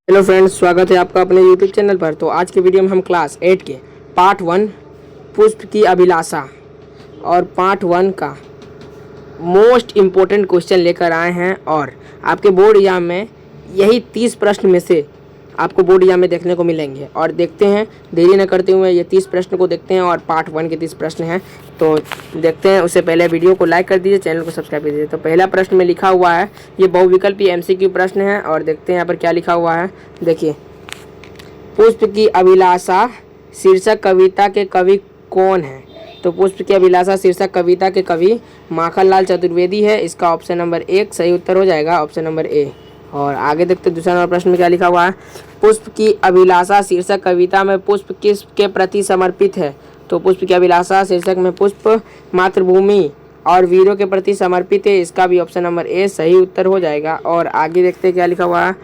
Hello friends, स्वागत है आपका अपने यूट्यूब चैनल पर। तो आज के वीडियो में हम क्लास 8 के पार्ट 1 पुष्प की अभिलाषा और पार्ट 1 का मोस्ट इम्पोर्टेंट क्वेश्चन लेकर आए हैं। और आपके बोर्ड एग्जाम में यही 30 प्रश्न में से आपको बोर्ड एग्जाम में देखने को मिलेंगे। और देखते हैं, देरी न करते हुए ये 30 प्रश्न को देखते हैं। और पार्ट 1 के 30 प्रश्न हैं, तो देखते हैं। उससे पहले वीडियो को लाइक कर दीजिए, चैनल को सब्सक्राइब कर दीजिए। तो पहला प्रश्न में लिखा हुआ है, ये बहुविकल्पी एमसीक्यू प्रश्न है। और देखते हैं यहाँ पर क्या लिखा हुआ है। देखिए, पुष्प की अभिलाषा शीर्षक कविता के कवि कौन है? तो पुष्प की अभिलाषा शीर्षक कविता के कवि माखनलाल चतुर्वेदी है। इसका ऑप्शन नंबर 1 सही उत्तर हो जाएगा, ऑप्शन नंबर ए। और आगे देखते हैं दूसरा नंबर प्रश्न में क्या लिखा हुआ है। पुष्प की अभिलाषा शीर्षक कविता में पुष्प किस के प्रति समर्पित है? तो पुष्प की अभिलाषा शीर्षक में पुष्प मातृभूमि और वीरों के प्रति समर्पित है। इसका भी ऑप्शन नंबर ए सही उत्तर हो जाएगा। और आगे देखते हैं क्या लिखा हुआ है।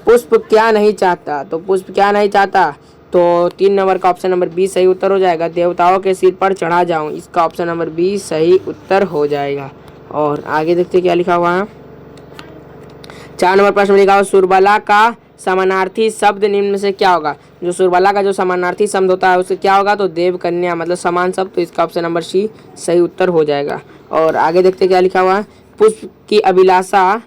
पुष्प क्या नहीं चाहता? तो पुष्प क्या नहीं चाहता, तो 3 नंबर का ऑप्शन नंबर बी सही उत्तर हो जाएगा। देवताओं के सिर पर चढ़ा जाऊं, इसका ऑप्शन नंबर बी सही उत्तर हो जाएगा। और आगे देखते हैं क्या लिखा हुआ है। 4 नंबर प्रश्न में लिखा हुआ, सुरबला का समानार्थी शब्द निम्न में से क्या होगा? जो सुरबला का जो समानार्थी शब्द होता है उससे क्या होगा? तो देव कन्या मतलब समान शब्द, तो इसका ऑप्शन नंबर सी सही उत्तर हो जाएगा। और आगे देखते हैं क्या लिखा हुआ है। पुष्प की अभिलाषा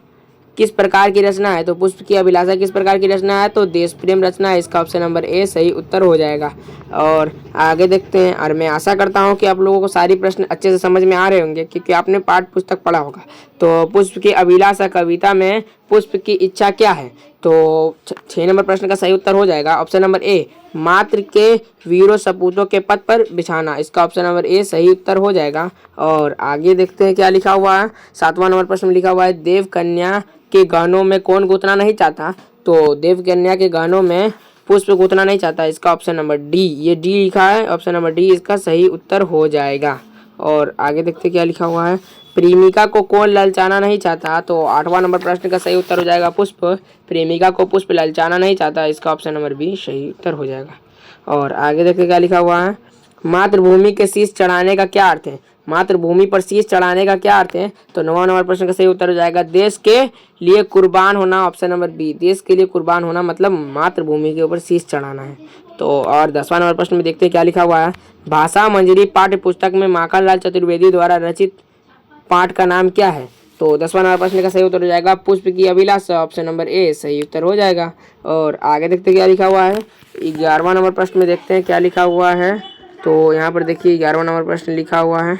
किस प्रकार की रचना है? तो पुष्प की अभिलाषा किस प्रकार की रचना है? तो देश प्रेम रचना है। इसका ऑप्शन नंबर ए सही उत्तर हो जाएगा। और आगे देखते हैं। और मैं आशा करता हूं कि आप लोगों को सारी प्रश्न अच्छे से समझ में आ रहे होंगे, क्योंकि आपने पाठ पुस्तक पढ़ा होगा। तो पुष्प की अभिलाषा कविता में पुष्प की इच्छा क्या है? तो 6 नंबर प्रश्न का सही उत्तर हो जाएगा, ऑप्शन नंबर ए। मात्र के वीरों सपूतों के पद पर बिछाना, इसका ऑप्शन नंबर ए सही उत्तर हो जाएगा। और आगे देखते हैं क्या लिखा हुआ है। 7वां नंबर प्रश्न में लिखा हुआ है, देव कन्या के गहनों में कौन गुथना नहीं चाहता? तो देव कन्या के गहनों में पुष्प गुथना नहीं चाहता। इसका ऑप्शन नंबर डी, ये डी लिखा है, ऑप्शन नंबर डी इसका सही उत्तर हो जाएगा। और आगे देखते क्या लिखा हुआ है। प्रेमिका को कौन ललचाना नहीं चाहता? तो 8वां नंबर प्रश्न का सही उत्तर हो जाएगा पुष्प। प्रेमिका को पुष्प ललचाना नहीं चाहता, इसका ऑप्शन नंबर बी सही उत्तर हो जाएगा। और आगे देखते क्या लिखा हुआ है। मातृभूमि के शीश चढ़ाने का क्या अर्थ है? मातृभूमि पर शीश चढ़ाने का क्या अर्थ है? तो 9वां नंबर प्रश्न का सही उत्तर हो जाएगा देश के लिए कुर्बान होना, ऑप्शन नंबर बी। देश के लिए कुर्बान होना मतलब मातृभूमि के ऊपर शीश चढ़ाना है। तो और 10वां नंबर प्रश्न में देखते हैं क्या लिखा हुआ है। भाषा मंजरी पाठ्य पुस्तक में माखनलाल चतुर्वेदी द्वारा रचित पाठ का नाम क्या है? तो 10वां नंबर प्रश्न का सही उत्तर हो जाएगा पुष्प की अभिलाषा, ऑप्शन नंबर ए सही उत्तर हो जाएगा। और आगे देखते हैं क्या लिखा हुआ है। 11वां नंबर प्रश्न में देखते हैं क्या लिखा हुआ है। तो यहाँ पर देखिए 11वां नंबर प्रश्न लिखा हुआ है।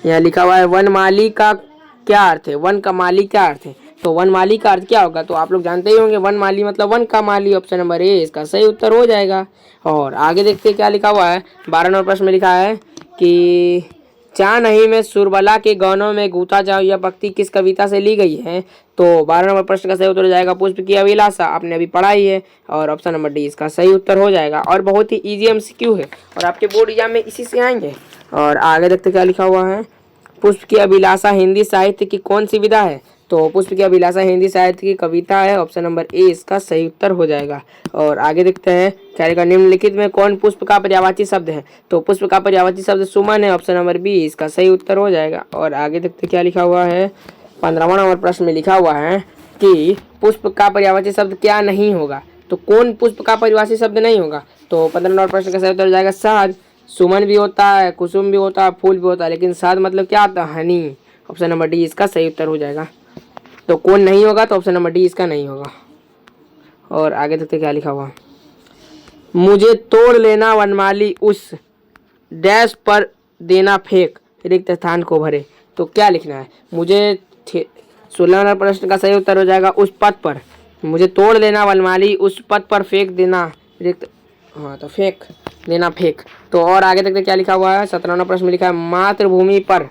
यहाँ लिखा हुआ है, वनमाली का क्या अर्थ है? वन का माली क्या अर्थ है? तो वनमाली का अर्थ क्या होगा? तो आप लोग जानते ही होंगे, वनमाली मतलब वन का माली, ऑप्शन नंबर ए इसका सही उत्तर हो जाएगा। और आगे देखते हैं क्या लिखा हुआ है। 12 नंबर प्रश्न में लिखा है कि चा नहीं में सुरबला के गहनों में गूथा जाओ, यह पंक्ति किस कविता से ली गई है? तो 12 नंबर प्रश्न का सही उत्तर हो जाएगा पुष्प की अभिलाषा, आपने अभी पढ़ा ही है। और ऑप्शन नंबर डी इसका सही उत्तर हो जाएगा। और बहुत ही इजी एमसीक्यू है और आपके बोर्ड एग्जाम में इसी से आएंगे। और आगे देखते क्या लिखा हुआ है। पुष्प की अभिलाषा हिंदी साहित्य की कौन सी विधा है? तो पुष्प की अभिलाषा हिंदी साहित्य की कविता है, ऑप्शन नंबर ए इसका सही उत्तर हो जाएगा। और आगे देखते हैं क्या लिखा, निम्नलिखित में कौन पुष्प का पर्यायवाची शब्द है? तो पुष्प का पर्यायवाची शब्द सुमन है, ऑप्शन नंबर बी इसका सही उत्तर हो जाएगा। और आगे देखते क्या लिखा हुआ है। 15वां नंबर प्रश्न में लिखा हुआ है कि पुष्प का पर्यायवाची शब्द क्या नहीं होगा? तो कौन पुष्प का पर्यायवाची शब्द नहीं होगा? तो 15 नंबर प्रश्न का सही उत्तर हो जाएगा शहद। सुमन भी होता है, कुसुम भी होता है, फूल भी होता है, लेकिन शहद मतलब क्या आता है? हनी, ऑप्शन नंबर डी इसका सही उत्तर हो जाएगा। तो कौन नहीं होगा? तो ऑप्शन नंबर डी इसका नहीं होगा। और आगे देखते क्या लिखा हुआ। मुझे तोड़ लेना वनमाली, उस डैश पर देना फेंक, रिक्त स्थान को भरे। तो क्या लिखना है? मुझे 16 नंबर प्रश्न का सही उत्तर हो जाएगा उस पद पर। मुझे तोड़ लेना वनमाली, उस पद पर फेंक देना रिक्त, हाँ तो फेंक देना फेंक। तो और आगे देखते क्या लिखा हुआ है। 17वां प्रश्न में लिखा है मातृभूमि पर,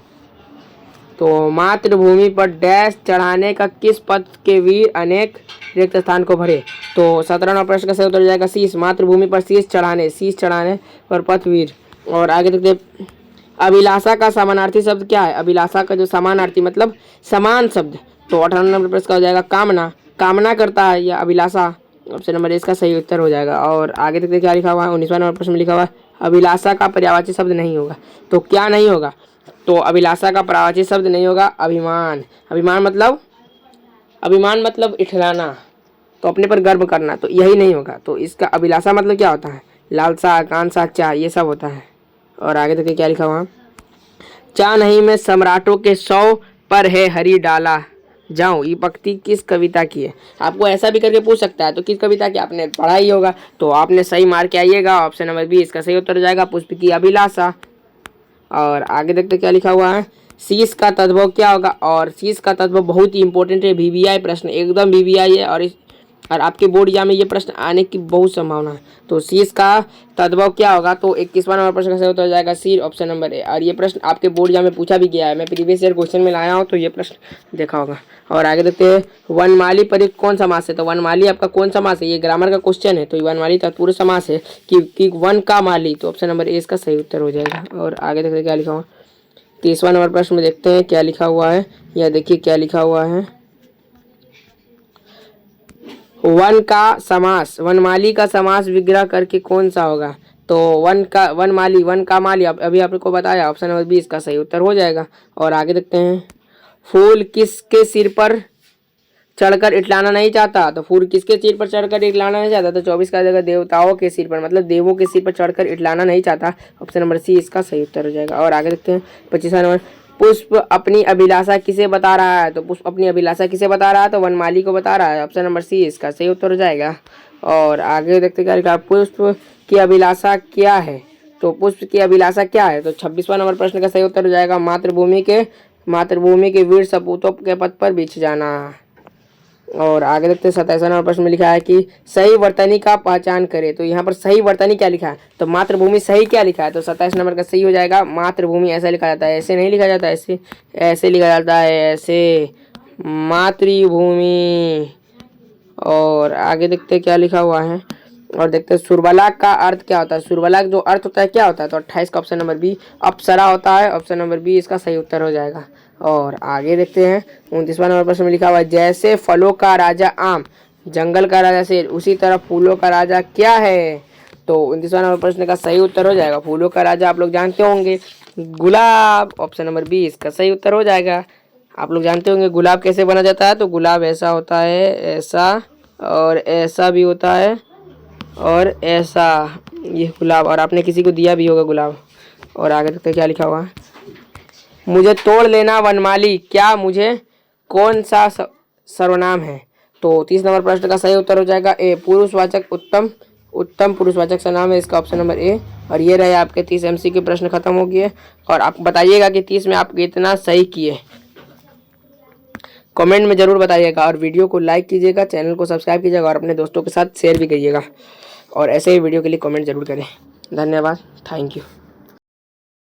तो मातृभूमि पर डैश चढ़ाने का किस पद के वीर अनेक रिक्त स्थान को भरे? तो 17वां प्रश्न का सही उत्तर हो जाएगा शीश। मातृभूमि पर शीश चढ़ाने पर पथ वीर। और आगे देखते अभिलाषा का समानार्थी शब्द क्या है? अभिलाषा का जो समानार्थी मतलब समान शब्द, तो 18 नंबर प्रश्न का हो जाएगा कामना। कामना करता है या अभिलाषा, ऑप्शन नंबर इसका सही उत्तर हो जाएगा। और आगे देखते क्या लिखा हुआ है। 19वां नंबर प्रश्न में लिखा हुआ है अभिलाषा का पर्यायवाची शब्द नहीं होगा। तो क्या नहीं होगा? तो अभिलाषा का पर्यायवाची शब्द नहीं होगा अभिमान। अभिमान मतलब इठलाना, तो अपने पर गर्व करना, तो यही नहीं होगा। तो इसका अभिलाषा मतलब क्या होता है? लालसा, आकांक्षा, चाह, ये सब होता है। और आगे देखिए क्या लिखा हुआ, चाह नहीं मैं सम्राटों के 100 पर है हरी डाला जाऊं, ये पंक्ति किस कविता की है? आपको ऐसा भी करके पूछ सकता है, तो किस कविता की? आपने पढ़ा ही होगा, तो आपने सही मार के आइएगा। ऑप्शन नंबर बी इसका सही उत्तर हो जाएगा, पुष्प की अभिलाषा। और आगे देखते क्या लिखा हुआ है, शीश का तद्भव क्या होगा? और शीश का तद्भव बहुत ही इंपॉर्टेंट है, वीवीआई प्रश्न, एकदम वीवीआई है। और आपके बोर्ड एग्जाम में ये प्रश्न आने की बहुत संभावना है। तो शीश का तद्भव क्या होगा? तो 21वां नंबर प्रश्न का सही उत्तर हो जाएगा सी, ऑप्शन नंबर ए। और ये प्रश्न आपके बोर्ड एग्जाम में पूछा भी गया है, मैं प्रीवियस ईयर क्वेश्चन में लाया हूँ, तो ये प्रश्न देखा होगा। और आगे देखते हैं, वनमाली परिक्त कौन समास है? तो वनमाली आपका कौन समास है? ये ग्रामर का क्वेश्चन है, तो वनमाली तत्पुरुष समास है कि वन का माली, तो ऑप्शन नंबर ए इसका सही उत्तर हो जाएगा। और आगे देखते क्या लिखा हुआ, 30वां नंबर प्रश्न में देखते हैं क्या लिखा हुआ है। यह देखिए क्या लिखा हुआ है, वन का समास, वनमाली का समास विग्रह करके कौन सा होगा? तो वन का वनमाली, वन का माली, अभी आपको बताया, ऑप्शन नंबर बी इसका सही उत्तर हो जाएगा। और आगे देखते हैं, फूल किसके सिर पर चढ़कर इटलाना नहीं चाहता? तो फूल किसके सिर पर चढ़कर इटलाना नहीं चाहता? तो 24 का जगह देवताओं के सिर पर, मतलब देवों के सिर पर चढ़कर इटलाना नहीं चाहता, ऑप्शन नंबर सी इसका सही उत्तर हो जाएगा। और आगे देखते हैं 25वां नंबर, पुष्प अपनी अभिलाषा किसे बता रहा है? तो पुष्प अपनी अभिलाषा किसे बता रहा है? तो वनमाली को बता रहा है, ऑप्शन नंबर सी इसका सही उत्तर हो जाएगा। और आगे देखते क्या लिखा, पुष्प की अभिलाषा क्या है? तो पुष्प की अभिलाषा क्या है? तो 26वां नंबर प्रश्न का सही उत्तर हो जाएगा, मातृभूमि के वीर सपूतों के पद पर बिछ जाना। और आगे देखते हैं 27वां नंबर प्रश्न में लिखा है कि सही वर्तनी का पहचान करे। तो यहाँ पर सही वर्तनी क्या लिखा है? तो मातृभूमि सही क्या लिखा है? तो 27 नंबर का सही हो जाएगा, मातृभूमि ऐसा लिखा जाता है, ऐसे नहीं लिखा जाता, ऐसे लिखा जाता है, ऐसे, मातृभूमि। और आगे देखते क्या लिखा हुआ है। और देखते हैं सुरबला का अर्थ क्या होता है? सुरबला जो अर्थ होता है क्या होता है? तो 28 का ऑप्शन नंबर बी अप्सरा होता है, ऑप्शन नंबर बी इसका सही उत्तर हो जाएगा। और आगे देखते हैं 29वां नंबर प्रश्न में लिखा हुआ है, जैसे फलों का राजा आम, जंगल का राजा शेर, उसी तरह फूलों का राजा क्या है? तो 29वां नंबर प्रश्न का सही उत्तर हो जाएगा, फूलों का राजा आप लोग जानते होंगे, गुलाब, ऑप्शन नंबर बी इसका सही उत्तर हो जाएगा। आप लोग जानते होंगे गुलाब कैसे बना जाता है? तो गुलाब ऐसा होता है, ऐसा, और ऐसा भी होता है, और ऐसा, ये गुलाब, और आपने किसी को दिया भी होगा गुलाब। और आगे देखते क्या लिखा हुआ है, मुझे तोड़ लेना वनमाली, क्या मुझे कौन सा सर्वनाम है? तो 30 नंबर प्रश्न का सही उत्तर हो जाएगा ए, पुरुषवाचक उत्तम पुरुषवाचक सर्वनाम है, इसका ऑप्शन नंबर ए। और ये रहे आपके 30 MC के प्रश्न खत्म हो गए। और आप बताइएगा कि 30 में आप कितना सही किए, कमेंट में ज़रूर बताइएगा। और वीडियो को लाइक कीजिएगा, चैनल को सब्सक्राइब कीजिएगा, और अपने दोस्तों के साथ शेयर भी करिएगा। और ऐसे ही वीडियो के लिए कमेंट जरूर करें। धन्यवाद, थैंक यू।